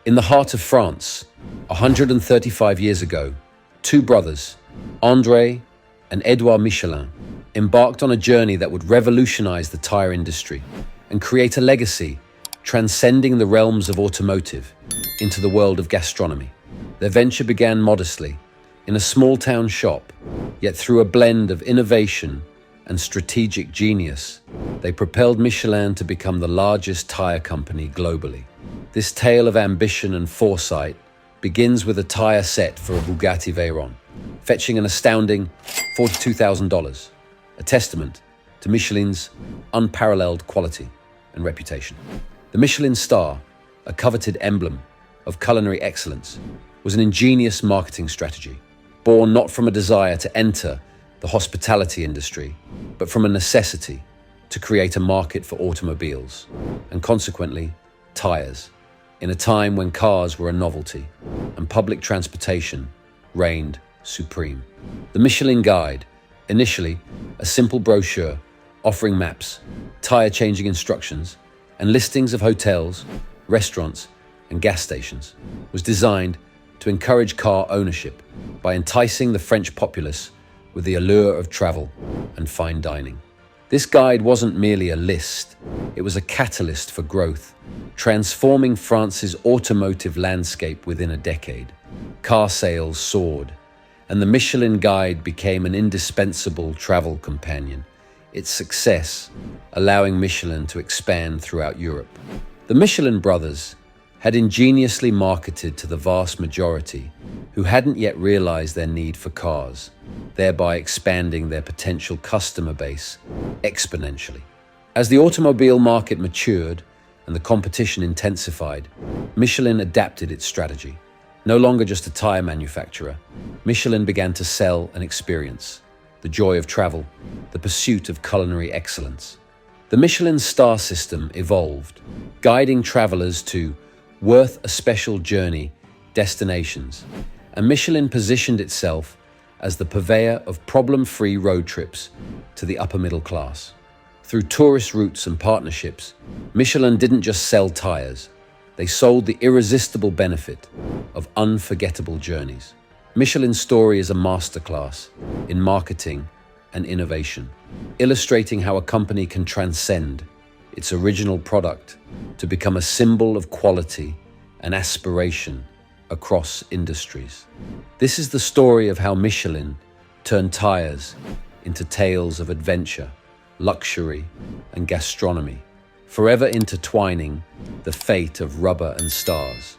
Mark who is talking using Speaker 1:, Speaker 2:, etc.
Speaker 1: In the heart of France, 135 years ago, two brothers, André and Edouard Michelin, embarked on a journey that would revolutionize the tire industry and create a legacy transcending the realms of automotive into the world of gastronomy. Their venture began modestly, in a small-town shop, yet through a blend of innovation and strategic genius, they propelled Michelin to become the largest tire company globally. This tale of ambition and foresight begins with a tire set for a Bugatti Veyron, fetching an astounding $42,000, a testament to Michelin's unparalleled quality and reputation. The Michelin star, a coveted emblem of culinary excellence, was an ingenious marketing strategy, born not from a desire to enter the hospitality industry, but from a necessity to create a market for automobiles, and consequently, tires, in a time when cars were a novelty and public transportation reigned supreme. The Michelin Guide, initially a simple brochure offering maps, tire-changing instructions, and listings of hotels, restaurants, and gas stations, was designed to encourage car ownership by enticing the French populace with the allure of travel and fine dining. This guide wasn't merely a list, it was a catalyst for growth, transforming France's automotive landscape within a decade. Car sales soared, and the Michelin Guide became an indispensable travel companion, its success allowing Michelin to expand throughout Europe. The Michelin brothers had ingeniously marketed to the vast majority who hadn't yet realized their need for cars, thereby expanding their potential customer base exponentially. As the automobile market matured and the competition intensified, Michelin adapted its strategy. No longer just a tire manufacturer, Michelin began to sell an experience, the joy of travel, the pursuit of culinary excellence. The Michelin star system evolved, guiding travelers to worth a special journey destinations, and Michelin positioned itself as the purveyor of problem-free road trips to the upper middle class. Through tourist routes and partnerships, Michelin didn't just sell tires, they sold the irresistible benefit of unforgettable journeys. Michelin's story is a masterclass in marketing and innovation, illustrating how a company can transcend its original product to become a symbol of quality and aspiration across industries. This is the story of how Michelin turned tires into tales of adventure, luxury, and gastronomy, forever intertwining the fate of rubber and stars.